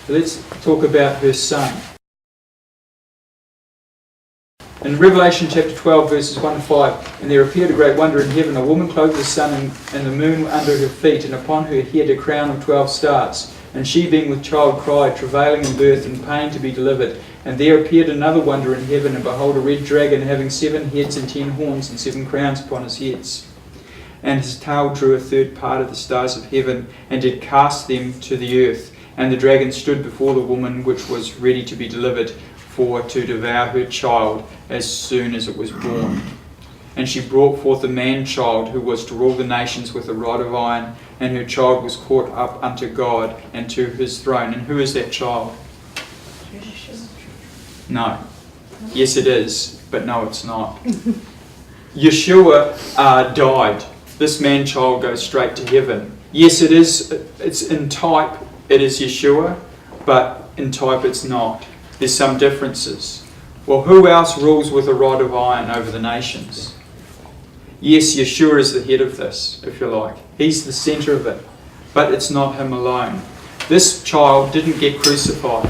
Let's talk about her son. In Revelation chapter 12, verses 1 to 5, and there appeared a great wonder in heaven, a woman clothed with the sun and the moon under her feet, and upon her head a crown of 12 stars. And she, being with child, cried, travailing in birth and pain to be delivered. And there appeared another wonder in heaven, and behold, a red dragon, having 7 heads and 10 horns and 7 crowns upon his heads. And his tail drew a third part of the stars of heaven, and did cast them to the earth. And the dragon stood before the woman which was ready to be delivered, for to devour her child as soon as it was born. And she brought forth a man-child, who was to rule the nations with a rod of iron, and her child was caught up unto God and to his throne. And who is that child? No. Yes, it is, but no, it's not. Yeshua died. This man-child goes straight to heaven. Yes, it is. It's in type, it is Yeshua, but in type it's not. There's some differences. Well, who else rules with a rod of iron over the nations? Yes, Yeshua is the head of this, if you like. He's the centre of it. But it's not him alone. This child didn't get crucified.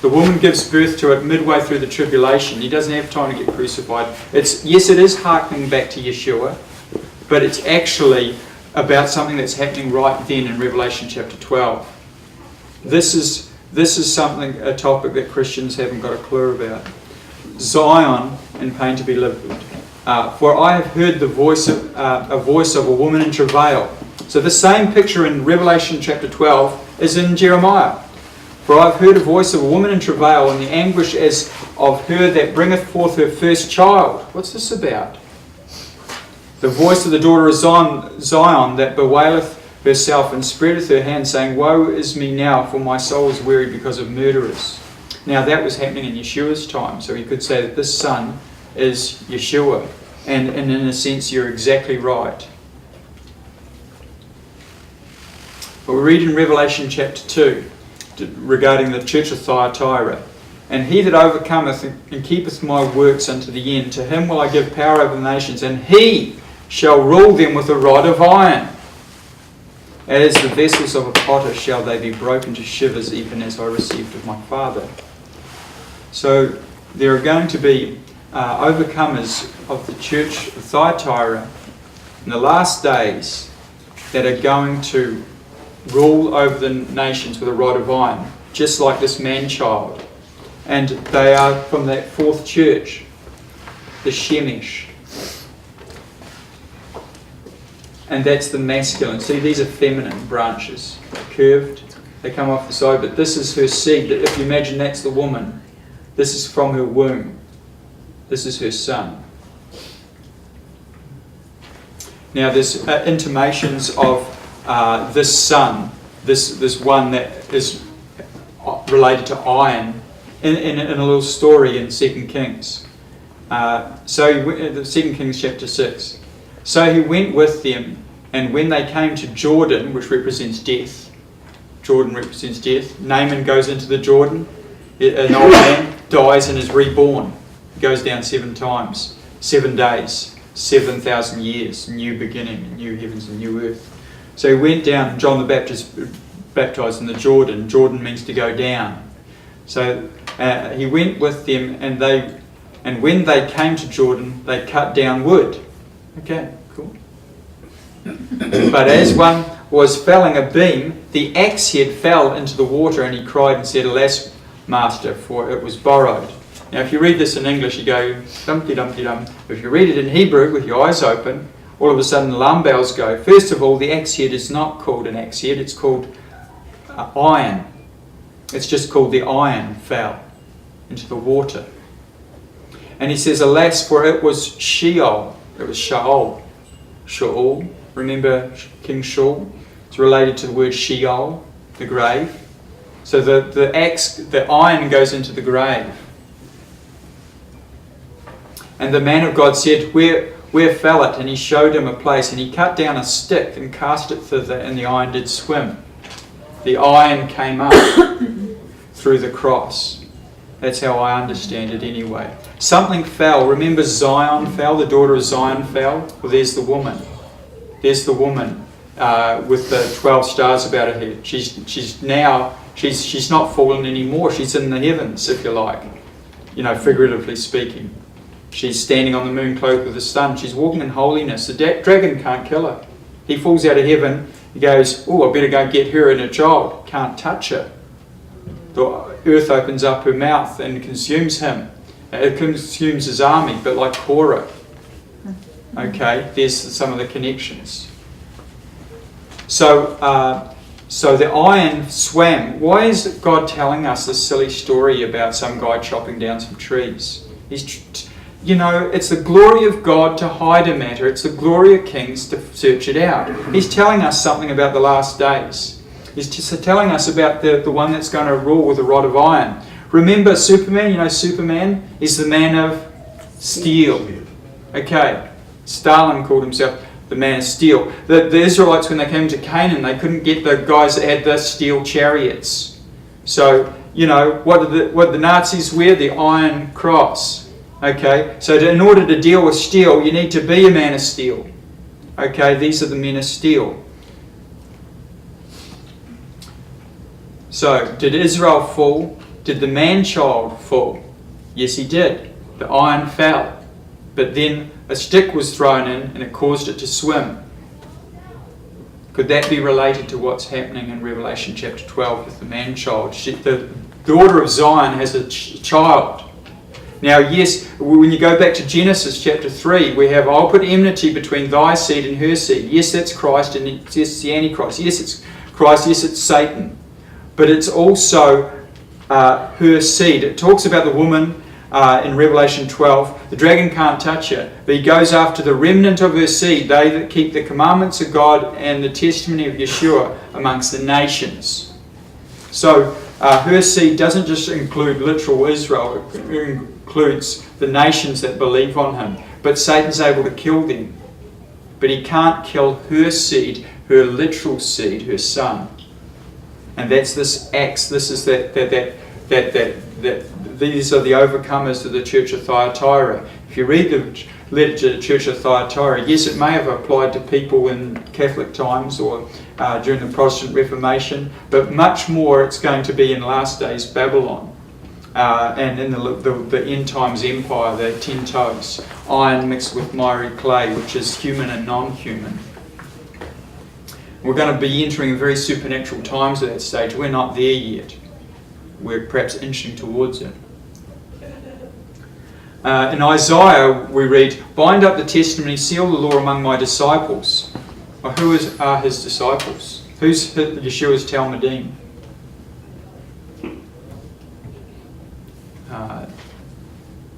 The woman gives birth to it midway through the tribulation. He doesn't have time to get crucified. Yes, it is harkening back to Yeshua, but it's actually about something that's happening right then in Revelation chapter 12. This is a topic that Christians haven't got a clue about. Zion and pain to be delivered. For I have heard the voice of a woman in travail. So the same picture in Revelation chapter 12 is in Jeremiah. For I have heard a voice of a woman in travail, and the anguish as of her that bringeth forth her first child. What's this about? The voice of the daughter of Zion that bewaileth herself and spreadeth her hand, saying, Woe is me now, for my soul is weary because of murderers. Now that was happening in Yeshua's time, so you could say that this son is Yeshua. And in a sense, you're exactly right. But we read in Revelation chapter 2 regarding the church of Thyatira. And he that overcometh and keepeth my works unto the end, to him will I give power over the nations, and he shall rule them with a rod of iron. As the vessels of a potter shall they be broken to shivers, even as I received of my Father. So there are going to be overcomers of the church of Thyatira in the last days that are going to rule over the nations with a rod of iron, just like this man-child. And they are from that fourth church, the Shemesh. And that's the masculine. See, these are feminine branches. They're curved. They come off the side. But this is her seed. If you imagine that's the woman, this is from her womb. This is her son. Now there's intimations of this son, this one that is related to iron, in a little story in 2 Kings. The 2 Kings chapter 6. So he went with them, and when they came to Jordan, which represents death, Jordan represents death, Naaman goes into the Jordan, an old man dies and is reborn. He goes down 7 times, 7 days, 7,000 years, new beginning, new heavens and new earth. So he went down, John the Baptist baptized in the Jordan. Jordan means to go down. So he went with them, and when they came to Jordan, they cut down wood. Okay, cool. But as one was felling a beam, the axe head fell into the water, and he cried and said, Alas, master, for it was borrowed. Now if you read this in English, you go, dum-de-dum-de-dum. If you read it in Hebrew with your eyes open, all of a sudden alarm bells go. First of all, the axe head is not called an axe head, it's called iron. It's just called the iron fell into the water. And he says, Alas, for it was Sheol. It was Sheol. Sheol. Remember King Sheol? It's related to the word Sheol, the grave. So the iron goes into the grave. And the man of God said, Where fell it? And he showed him a place, and he cut down a stick and cast it thither, and the iron did swim. The iron came up through the cross. That's how I understand it anyway. Something fell. Remember Zion fell? The daughter of Zion fell? Well, there's the woman. There's the woman with the 12 stars about her head. She's now She's not fallen anymore. She's in the heavens, if you like, figuratively speaking. She's standing on the moon clothed with the sun. She's walking in holiness. The dragon can't kill her. He falls out of heaven. He goes, I better go get her and her child. Can't touch her. The earth opens up her mouth and consumes him. It consumes his army, but like Korah. Okay, there's some of the connections. So the iron swam. Why is God telling us this silly story about some guy chopping down some trees? It's the glory of God to hide a matter. It's the glory of kings to search it out. He's telling us something about the last days. He's just telling us about the one that's going to rule with a rod of iron. Remember Superman? Superman is the man of steel. Okay. Stalin called himself the man of steel. The Israelites, when they came to Canaan, they couldn't get the guys that had the steel chariots. So, what did the Nazis wear? The Iron Cross. Okay, so in order to deal with steel, you need to be a man of steel. Okay, these are the men of steel. So, did Israel fall? Did the man-child fall? Yes, he did. The iron fell. But then a stick was thrown in and it caused it to swim. Could that be related to what's happening in Revelation chapter 12 with the man-child? The daughter of Zion has a child. Now, yes, when you go back to Genesis chapter 3, we have, I'll put enmity between thy seed and her seed. Yes, that's Christ, and yes, it's the Antichrist. Yes, it's Christ. Yes, it's Satan. But it's also her seed. It talks about the woman in Revelation 12. The dragon can't touch her, but he goes after the remnant of her seed, they that keep the commandments of God and the testimony of Yeshua amongst the nations. So her seed doesn't just include literal Israel, it includes the nations that believe on him. But Satan's able to kill them. But he can't kill her seed, her literal seed, her son. And that's this axe. This is that these are the overcomers of the church of Thyatira. If you read the letter to the church of Thyatira, yes, it may have applied to people in Catholic times or during the Protestant Reformation, but much more it's going to be in last days Babylon and in the end times empire, the 10 toes, iron mixed with miry clay, which is human and non-human. We're going to be entering very supernatural times at that stage. We're not there yet. We're perhaps inching towards it. In Isaiah we read, bind up the testimony, seal the law among my disciples. Well, who are his disciples? Who's Yeshua's Talmudim?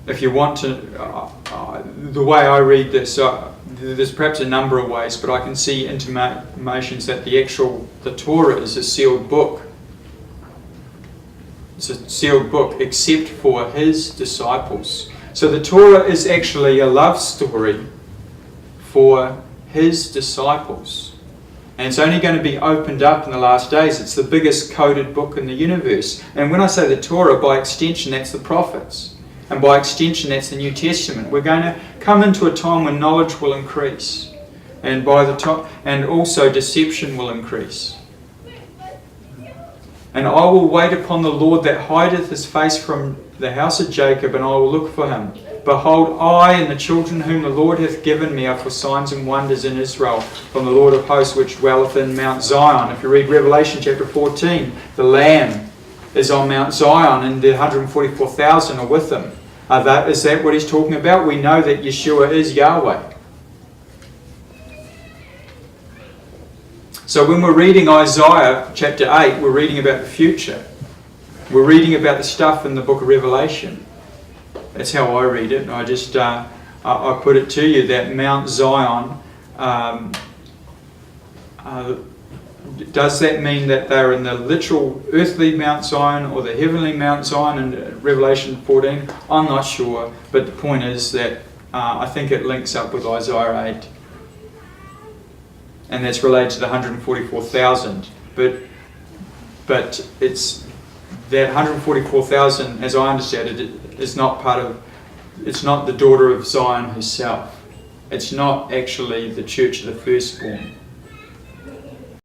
If you want to, the way I read this, there's perhaps a number of ways, but I can see intimations that the Torah is a sealed book. It's a sealed book, except for his disciples. So the Torah is actually a love story for his disciples. And it's only going to be opened up in the last days. It's the biggest coded book in the universe. And when I say the Torah, by extension, that's the prophets. And by extension, that's the New Testament. We're going to come into a time when knowledge will increase. And and also deception will increase. And I will wait upon the Lord that hideth his face from the house of Jacob, and I will look for him. Behold, I and the children whom the Lord hath given me are for signs and wonders in Israel, from the Lord of hosts which dwelleth in Mount Zion. If you read Revelation chapter 14, the Lamb is on Mount Zion, and the 144,000 are with him. Is that what he's talking about? We know that Yeshua is Yahweh. So when we're reading Isaiah chapter 8, we're reading about the future. We're reading about the stuff in the book of Revelation. That's how I read it. I just I put it to you that Mount Zion, does that mean that they're in the literal earthly Mount Zion or the heavenly Mount Zion in Revelation 14? I'm not sure, but the point is that I think it links up with Isaiah 8. And that's related to the 144,000. But it's that 144,000, as I understand it, is not part of, it's not the daughter of Zion herself. It's not actually the church of the firstborn.